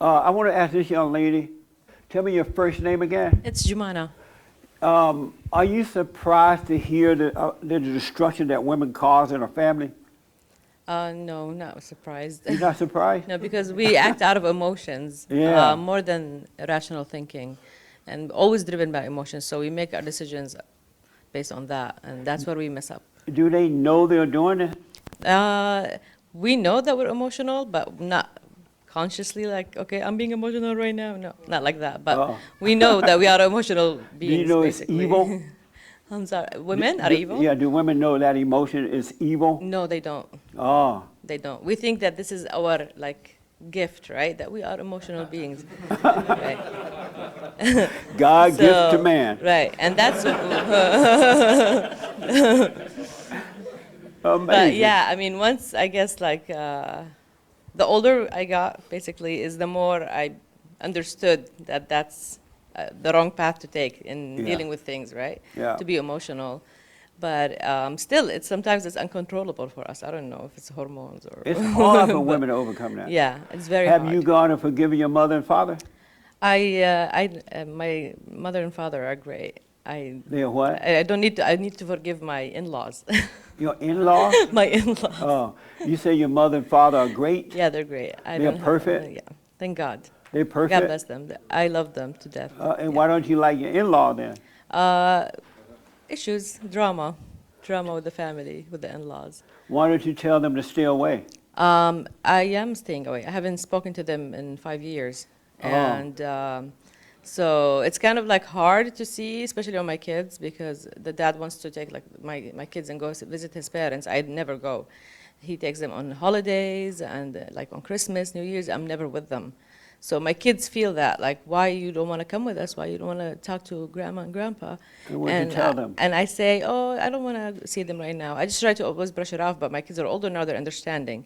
I want to ask this young lady, tell me your first name again. It's Jumana. Are you surprised to hear the destruction that women cause in a family? No, not surprised. You're not surprised? No, because we act out of emotions Yeah. more than rational thinking, and always driven by emotions. So we make our decisions based on that, and that's where we mess up. Do they know they're doing it? We know that we're emotional, but not consciously like, okay, I'm being emotional right now. No, not like that. But Oh. we know that we are emotional Do beings, you know it's basically. evil? I'm sorry. Women are Do- evil? Yeah, do women know that emotion is evil? No, they don't. Oh. They don't. We think that this is our like gift, right? That we are emotional beings, right? God gives to So- man. Right, and that's. Amazing. But yeah, I mean, once I guess like the older I got, basically, is the more I understood that that's the wrong path to take in Yeah. dealing with things, right? Yeah. To be emotional, but still, sometimes it's uncontrollable for us. I don't know if it's hormones or. It's hard for women to overcome that. Yeah, it's very Have hard. you gone and forgiven your mother and father? My mother and father are great. They are what? I don't need to. I need to forgive my in-laws. Your in-laws? My in-laws. Oh, you say your mother and father are great? Yeah, they're great. They're perfect? Yeah, thank God. They're God perfect? bless them. I love them to death. And why don't you like your in-law then? Issues, drama with the family, with the in-laws. Why don't you tell them to stay away? I am staying away. I haven't spoken to them in 5 years, and so it's kind of like hard to see, especially on my kids, because the dad wants to take like my kids and go visit his parents. I'd never go. He takes them on holidays and like on Christmas, New Year's. I'm never with them. So my kids feel that, like, why you don't want to come with us? Why you don't want to talk to grandma and grandpa? And what do you tell them? And I say, oh, I don't want to see them right now. I just try to always brush it off, but my kids are older now, they're understanding.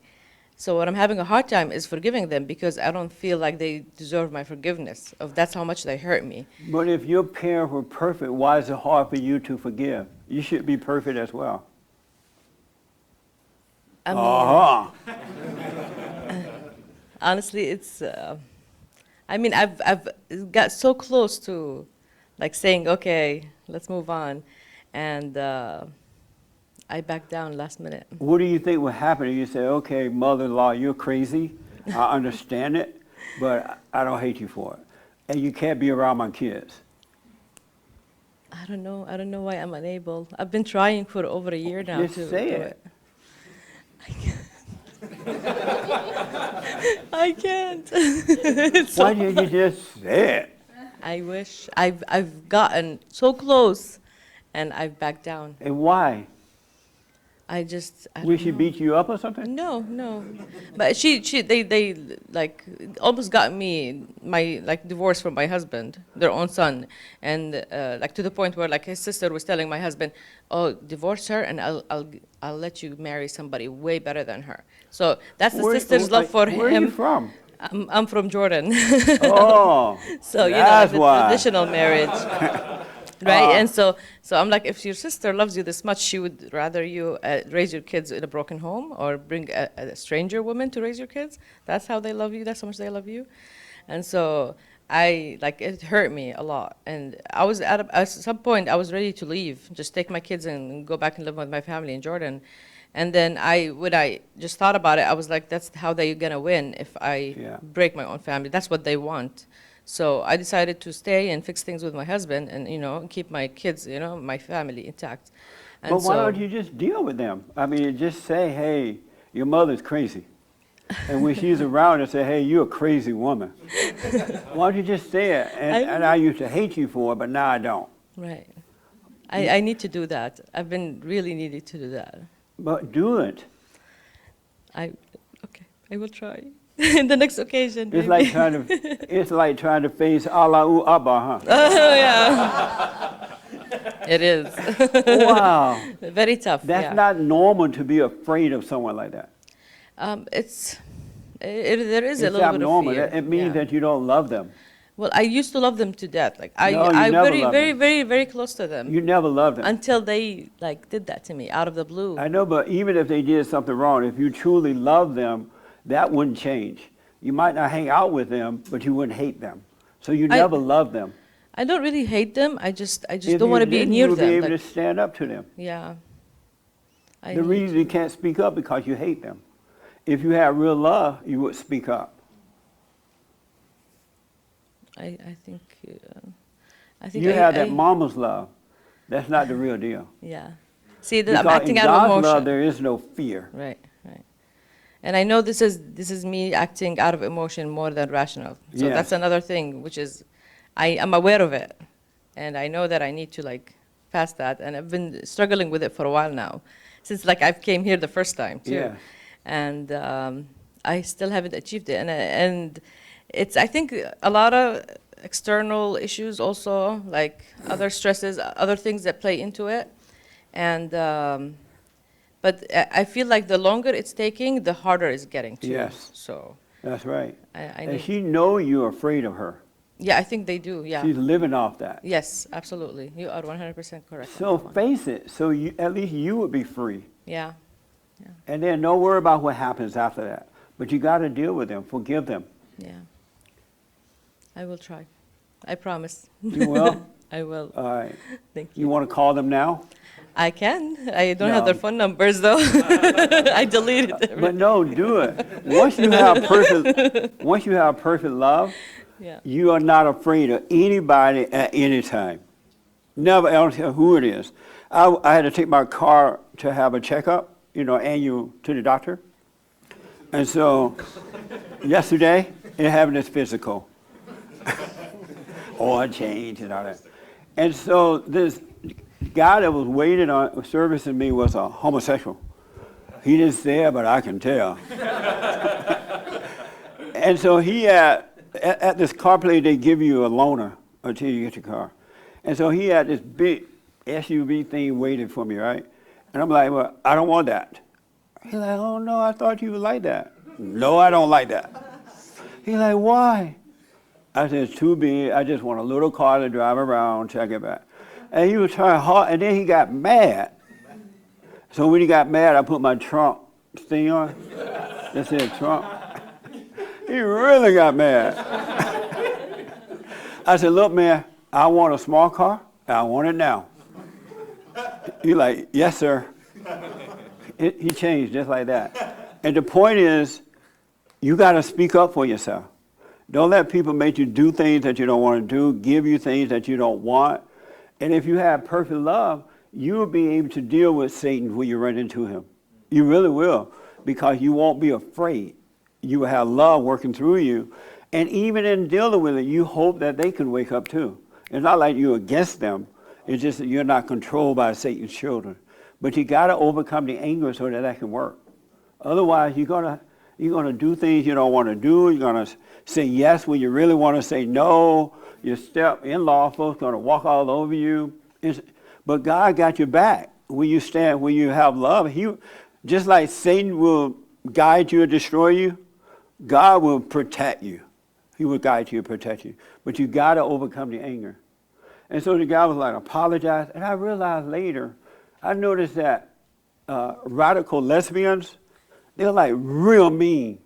So what I'm having a hard time is forgiving them because I don't feel like they deserve my forgiveness, of that's how much they hurt me. But if your parents were perfect, why is it hard for you to forgive? You should be perfect as well. I mean, honestly, it's, I mean, I've got so close to like saying, okay, let's move on. And I backed down last minute. What do you think would happen if you say, okay, mother-in-law, you're crazy. I understand it, but I don't hate you for it. And you can't be around my kids. I don't know. I don't know why I'm unable. I've been trying for over a year now Just to say do it. I can't. It's so Why didn't you just say it? I wish. I've gotten so close, and I've backed down. And why? I We don't should know. beat you up or something? No. But they like almost got me my like divorce from my husband, their own son, and like to the point where like his sister was telling my husband, "Oh, divorce her, and I'll let you marry somebody way better than her." So that's the sister's love for him. Where are you from? I'm from Jordan. Oh, So, you know, that's the why. traditional marriage, right? And so I'm like, if your sister loves you this much, she would rather you raise your kids in a broken home or bring a stranger woman to raise your kids. That's how they love you. That's how much they love you. And so it hurt me a lot. And I was at some point, I was ready to leave, just take my kids and go back and live with my family in Jordan. And then when I just thought about it, I was like, that's how they're gonna win if I Yeah. break my own family. That's what they want. So I decided to stay and fix things with my husband and, keep my kids, my family intact. And But why so, don't you just deal with them? I mean, just say, hey, your mother's crazy. And when she's around, and say, hey, you're a crazy woman. Why don't you just say it? And I used to hate you for it, but now I don't. right. I need to do that. I've been really needing to do that. But do it. Okay, I will try. The next occasion. It's maybe. like trying to face Allahu Akbar, huh? Oh, yeah. It is. Wow. Very tough. That's yeah. not normal to be afraid of someone like that. There is a It's little abnormal. bit of fear. It means yeah. that you don't love them. Well, I used to love them to death. Like I No, you I never very, loved very, them. very, very close to them You never loved them. until they like did that to me out of the blue. I know, but even if they did something wrong, if you truly love them, that wouldn't change. You might not hang out with them, but you wouldn't hate them. So you never love them. I don't really hate them. I just If don't want to you be did, near you would them. be able Like, to stand up to them. yeah. I The need- reason you can't speak up because you hate them. If you had real love, you would speak up. I think. I think You have that I- mama's love. That's not the real deal. Yeah. See, I'm Because acting in out of God's emotion. love, there is no fear. Right, right. And I know this is me acting out of emotion more than rational. So Yes. that's another thing, which is I am aware of it, and I know that I need to like pass that. And I've been struggling with it for a while now, since like I came here the first time too, Yeah. and I still haven't achieved it. And it's I think a lot of external issues also, like other stresses, other things that play into it, and. But I feel like the longer it's taking, the harder it's getting too. Yes. So That's right. I And need, she know you're afraid of her. yeah, I think they do. Yeah. She's living off that. Yes, absolutely. You are 100% correct. on So that one. face it, so you, at least you would be free. Yeah. And then don't worry about what happens after that. But you got to deal with them, forgive them. Yeah. I will try. I promise. You will? I will. All right. Thank You you. want to call them now? I can. I don't have No. their phone numbers though. I deleted them. But no, do it. Once you have perfect love, Yeah. you are not afraid of anybody at any time. Never, I don't care who it is. I had to take my car to have a checkup, annual to the doctor. And so yesterday, it happened as physical. Oil change and all that. And so this guy that was waiting on servicing me was a homosexual. He didn't say it, but I can tell. And so he at this car place, they give you a loaner until you get your car. And so he had this big SUV thing waiting for me, right? And I'm like, well, I don't want that. He's like, oh no, I thought you would like that. No, I don't like that. He's like, why? I said, it's too big. I just want a little car to drive around till I get back. And he was trying hard, and then he got mad. So when he got mad, I put my Trump thing on. That said Trump. He really got mad. I said, look, man, I want a small car, and I want it now. He's like, yes, sir. He changed just like that. And the point is, you got to speak up for yourself. Don't let people make you do things that you don't want to do, give you things that you don't want. And if you have perfect love, you will be able to deal with Satan when you run into him. You really will, because you won't be afraid. You will have love working through you. And even in dealing with it, you hope that they can wake up too. It's not like you're against them. It's just that you're not controlled by Satan's children. But you got to overcome the anger so that can work. Otherwise, you're gonna do things you don't want to do. You're gonna say yes when you really want to say no. Your step-in-law folks gonna walk all over you. But God got your back when you stand, when you have love. Just like Satan will guide you and destroy you, God will protect you. He will guide you and protect you. But you got to overcome the anger. And so the guy was like, apologize. And I realized later, I noticed that radical lesbians, they're like real mean.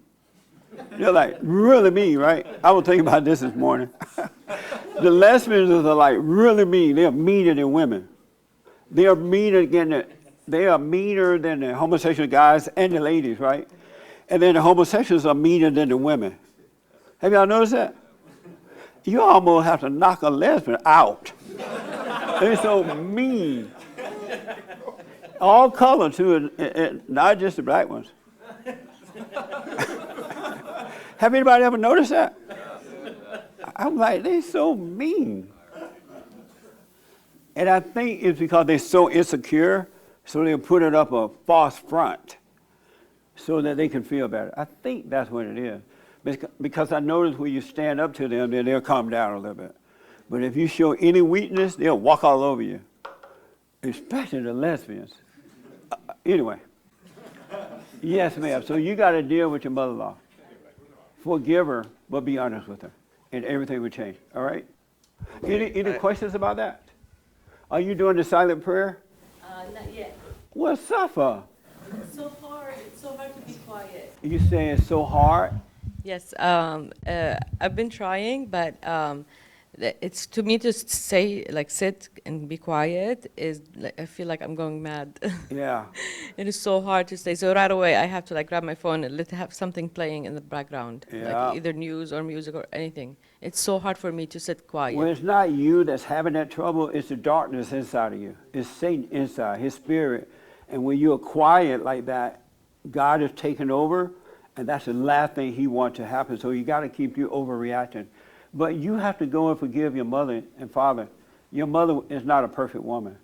They're like really mean, right? I was thinking about this morning. The lesbians are like really mean. They're meaner than women. They are meaner than the homosexual guys and the ladies, right? And then the homosexuals are meaner than the women. Have y'all noticed that? You almost have to knock a lesbian out. They're so mean. All color too, and not just the black ones. Have anybody ever noticed that? I'm like, they're so mean. And I think it's because they're so insecure, so they'll put it up a false front so that they can feel better. I think that's what it is. Because I notice when you stand up to them, then they'll calm down a little bit. But if you show any weakness, they'll walk all over you, especially the lesbians. Anyway. Yes, ma'am. So you got to deal with your mother-in-law. Forgive her, but be honest with her, and everything will change. All right? Any questions about that? Are you doing the silent prayer? Not yet. What's up? It's so hard. It's so hard to be quiet. You say it's so hard? Yes, I've been trying, but it's to me to say like sit and be quiet is like, I feel like I'm going mad. Yeah. It is so hard to stay. So right away I have to like grab my phone and let have something playing in the background, like Yeah. either news or music or anything. It's so hard for me to sit quiet. Well, it's not you that's having that trouble, it's the darkness inside of you. It's Satan inside, his spirit. And when you're quiet like that, God is taking over, and that's the last thing he wants to happen. So you got to keep you overreacting. But you have to go and forgive your mother and father. Your mother is not a perfect woman,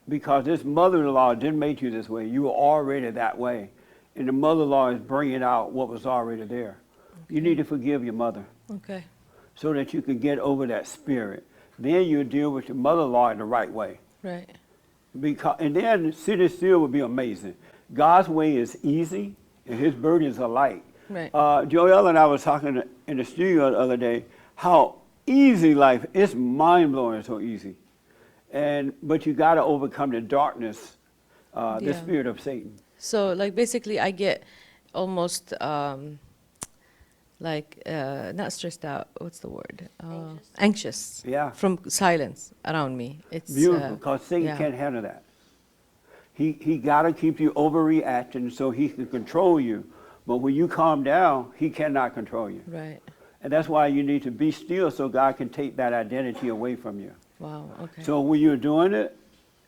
because this mother-in-law didn't make you this way. You were already that way. And the mother-in-law is bringing out what was already there. You need to forgive your mother Okay. so that you can get over that spirit. Then you deal with your mother-in-law in the right way. Right. And then sitting still would be amazing. God's way is easy, and his burdens are light. Right. Joel and I was talking in the studio the other day how easy life is. Mind-blowing, so easy. But you got to overcome the darkness, the Yeah. spirit of Satan. So like basically I get almost not stressed out. What's the word? Anxious. Yeah. From silence around me. It's Beautiful, because Satan yeah. can't handle that. He got to keep you overreacting so he can control you. But when you calm down, he cannot control you. Right. And that's why you need to be still so God can take that identity away from you. Wow. Okay. So when you're doing it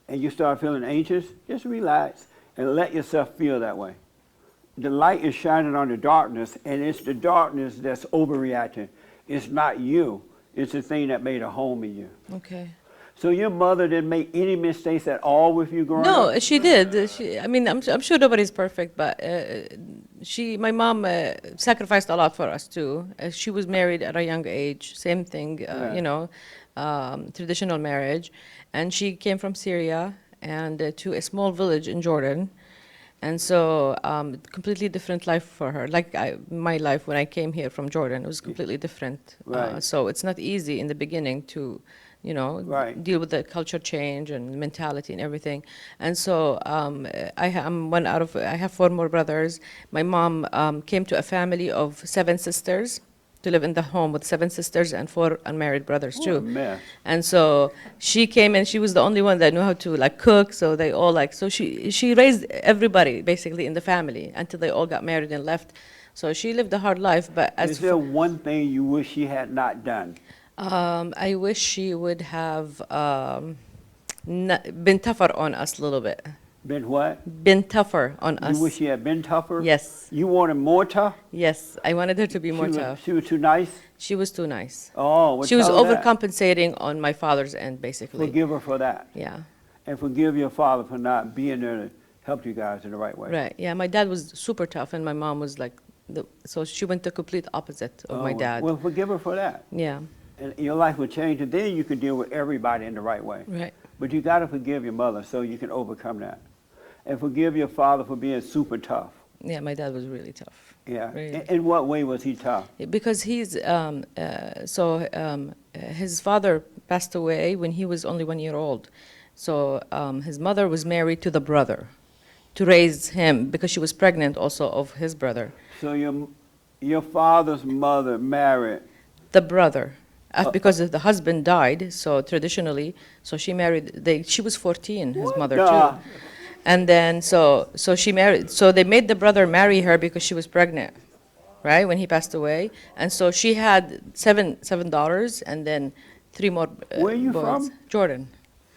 and you start feeling anxious, just relax and let yourself feel that way. The light is shining on the darkness, and it's the darkness that's overreacting. It's not you. It's the thing that made a home in you. Okay. So your mother didn't make any mistakes at all with you growing up? No, she did. I mean, I'm sure nobody's perfect, but my mom sacrificed a lot for us too. She was married at a young age, same thing, traditional marriage, and she came from Syria and to a small village in Jordan, and so completely different life for her. Like my life when I came here from Jordan, it was completely different. Right. So it's not easy in the beginning to Right. deal with the culture change and mentality and everything. And so I have 4 more brothers. My mom came to a family of 7 sisters to live in the home with 7 sisters and 4 unmarried brothers What a too. mess. And so she came and she was the only one that knew how to like cook. So they all she raised everybody basically in the family until they all got married and left. So she lived a hard life. But Is there one thing you wish she had not done? I wish she would have been tougher on us a little bit. Been what? Been tougher on us. You wish she had been tougher? Yes. You wanted more tough? Yes, I wanted her to be more tough. She was too nice? She was too nice. Oh, well, She was tell her that. overcompensating on my father's end, basically. Forgive her for that. Yeah. And forgive your father for not being there to help you guys in the right way. Right. Yeah, my dad was super tough, and my mom was like, so she went the complete opposite of my dad. Well, forgive her for that. Yeah. And your life will change, and then you can deal with everybody in the right way. Right. But you got to forgive your mother so you can overcome that. And forgive your father for being super tough. Yeah, my dad was really tough. Yeah. Really. In what way was he tough? Because his father passed away when he was only 1 year old. So his mother was married to the brother to raise him because she was pregnant also of his brother. So your father's mother married? The brother. Because the husband died, so traditionally, so she married, she was 14, his mother too. And then, so she married, so they made the brother marry her because she was pregnant, right, when he passed away. And so she had seven daughters and then 3 more Where are you boys. from? Jordan.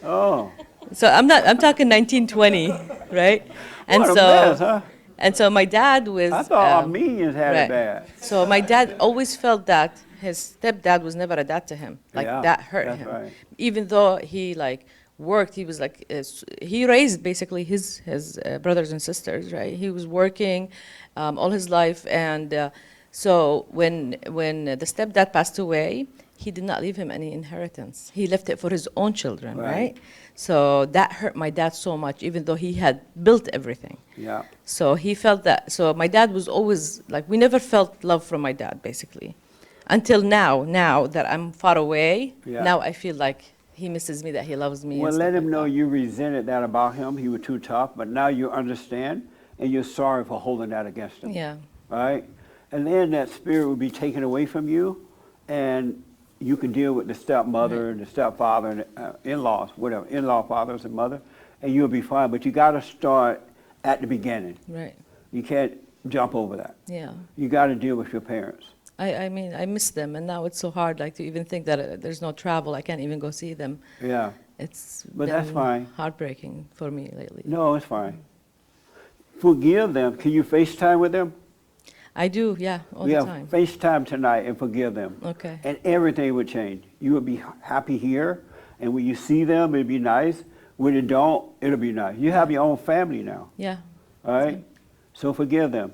Oh. So I'm talking 1920, right? And What a so, mess, huh? and so my dad was. I thought Armenians had right. it bad. So my dad always felt that his stepdad was never a dad to him. Like Yeah, that hurt that's him. right. Even though he worked, he was he raised basically his brothers and sisters, right? He was working all his life, and so when the stepdad passed away, he did not leave him any inheritance. He left it for his own children, right? So that hurt my dad so much, even though he had built everything. Yeah. So he felt that. So my dad was always we never felt love from my dad, basically. Until now that I'm far away, now I feel like he misses me, that he loves me. Well, and let stuff him like know that. you resented that about him. He was too tough, but now you understand, and you're sorry for holding that against him. Yeah. Right? And then that spirit will be taken away from you, and you can deal with the stepmother and the stepfather and in-laws, whatever, in-law fathers and mother, and you'll be fine. But you got to start at the beginning. Right. You can't jump over that. Yeah. You got to deal with your parents. I mean, I miss them, and now it's so hard, like, to even think that there's no travel. I can't even go see them. Yeah. But that's fine. Heartbreaking for me lately. No, it's fine. Forgive them. Can you FaceTime with them? I do, yeah, all the time. FaceTime tonight and forgive them. Okay. And everything would change. You would be happy here, and when you see them, it'd be nice. When you don't, it'll be nice. You have your own family now. Yeah. All right? So forgive them.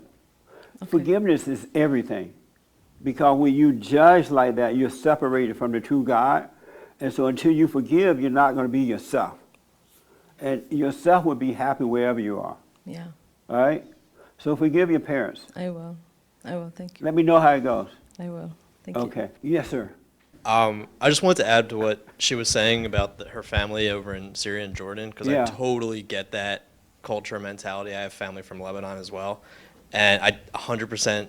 Okay. Forgiveness is everything. Because when you judge like that, you're separated from the true God. And so until you forgive, you're not going to be yourself. And yourself will be happy wherever you are. Yeah. All right? So forgive your parents. I will. Thank you. Let me know how it goes. I will. Thank you. Okay. Yes, sir. I just wanted to add to what she was saying about her family over in Syria and Jordan, because Yeah. I totally get that culture mentality. I have family from Lebanon as well, and I 100%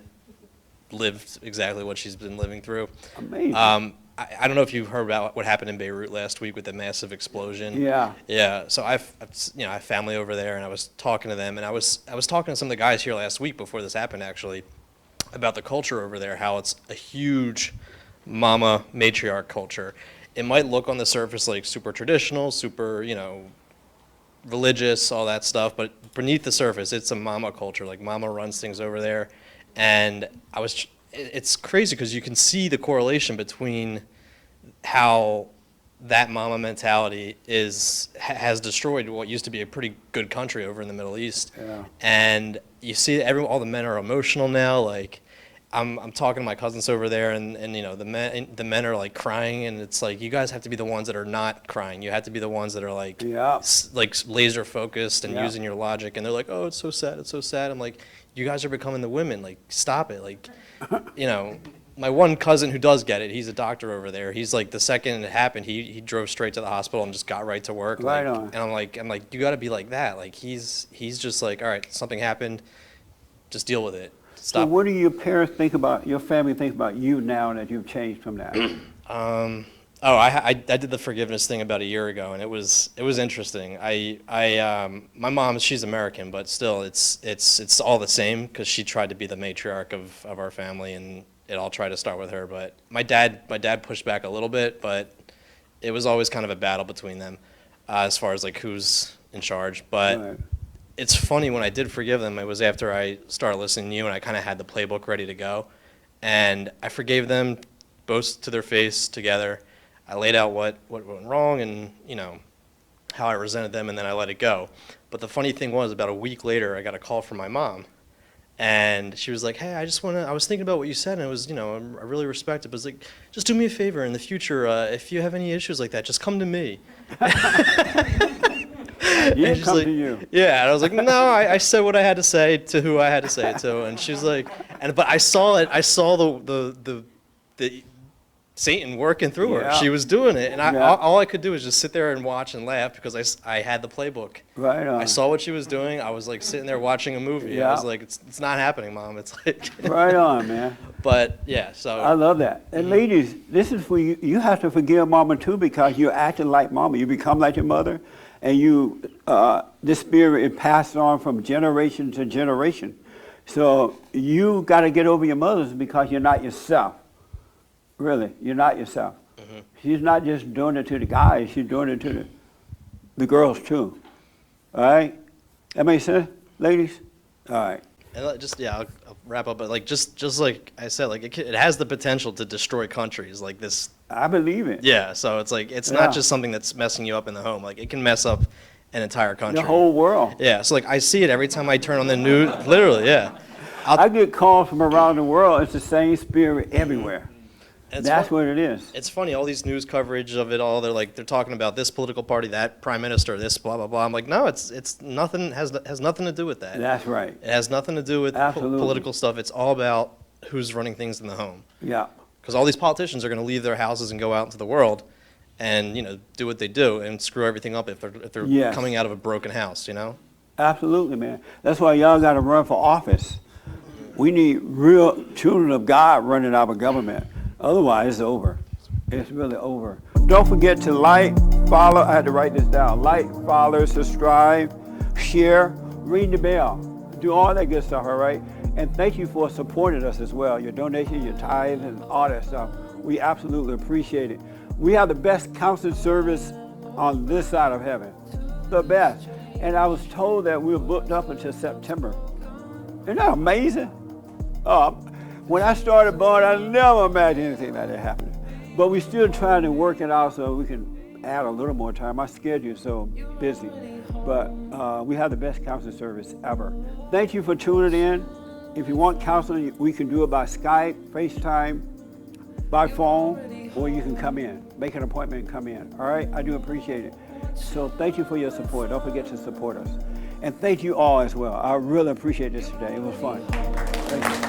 lived exactly what she's been living through. Amazing. I don't know if you heard about what happened in Beirut last week with the massive explosion. Yeah. Yeah. So I have family over there, and I was talking to them, and I was talking to some of the guys here last week before this happened, actually, about the culture over there, how it's a huge mama matriarch culture. It might look on the surface like super traditional, super, religious, all that stuff, but beneath the surface, it's a mama culture. Like, mama runs things over there. And it's crazy because you can see the correlation between how that mama mentality has destroyed what used to be a pretty good country over in the Middle East. Yeah. And you see all the men are emotional now. Like, I'm talking to my cousins over there, and the men are like crying, and it's like, you guys have to be the ones that are not crying. You have to be the ones that are like like laser focused and using your logic. And they're like, oh, it's so sad, it's so sad. I'm like, you guys are becoming the women. Like, stop it. Like, my one cousin who does get it, he's a doctor over there. He's like, the second it happened, he drove straight to the hospital and just got right to work. Right like, on. And I'm like, you got to be like that. Like, he's just like, all right, something happened, just deal with it. So Stop. what do your parents think about, your family think about you now that you've changed from that? I did the forgiveness thing about a year ago, and it was interesting. My mom, she's American, but still, it's all the same, because she tried to be the matriarch of our family, and it all tried to start with her. But my dad pushed back a little bit, but it was always kind of a battle between them, as far as like who's in charge. But Right. it's funny, when I did forgive them, it was after I started listening to you, and I kind of had the playbook ready to go, and I forgave them both to their face together. I laid out what went wrong and, how I resented them, and then I let it go. But the funny thing was, about a week later, I got a call from my mom, and she was like, hey, I was thinking about what you said, and it was, I really respect it, but it's like, just do me a favor in the future, if you have any issues like that, just come to me. Yeah, she's come like, to you. yeah, and I was like, no, I said what I had to say to who I had to say it to, and she was like, but I saw the Satan working through her. Yeah. She was doing it, and Yeah. all I could do was just sit there and watch and laugh, because I had the playbook. Right on. I saw what she was doing. I was like sitting there watching a movie. Yeah. I was like, it's not happening, Mom. It's like, Right on, man. but yeah, so I love that. And ladies, this is for you. You have to forgive mama too, because you're acting like mama. You become like your mother, and this spirit is passed on from generation to generation. So you got to get over your mothers, because you're not yourself. Really, you're not yourself. Mm-hmm. She's not just doing it to the guys. She's doing it to the girls too. All right? That makes sense, ladies? All right. and I'll wrap up. But like just like I said, like it has the potential to destroy countries like this. I believe it. Yeah, so it's like it's Yeah. not just something that's messing you up in the home. Like, it can mess up an entire country. The whole world. Yeah, so like I see it every time I turn on the news. Literally, yeah. I get calls from around the world. It's the same spirit everywhere. It's That's fun- what it is. It's funny, all these news coverage of it all. They're talking about this political party, that prime minister, this blah blah blah. I'm like, no, it's nothing has nothing to do with that. That's right. It has nothing to do with Absolutely. political stuff. It's all about who's running things in the home. Yeah. Because all these politicians are going to leave their houses and go out into the world, and do what they do and screw everything up if they're Yes. coming out of a broken house. Absolutely, man. That's why y'all got to run for office. We need real children of God running our government. Otherwise, it's over. It's really over. Don't forget to like, follow. I had to write this down. Like, follow, subscribe, share, ring the bell. Do all that good stuff, all right? And thank you for supporting us as well. Your donations, your tithes, and all that stuff. We absolutely appreciate it. We have the best counseling service on this side of heaven. The best. And I was told that we were booked up until September. Isn't that amazing? When I started Bond, I never imagined anything like that happening. But we're still trying to work it out so we can add a little more time. My schedule is so busy. But we have the best counseling service ever. Thank you for tuning in. If you want counseling, we can do it by Skype, FaceTime, by phone, or you can come in. Make an appointment and come in. All right? I do appreciate it. So thank you for your support. Don't forget to support us. And thank you all as well. I really appreciate this today. It was fun. Thank you.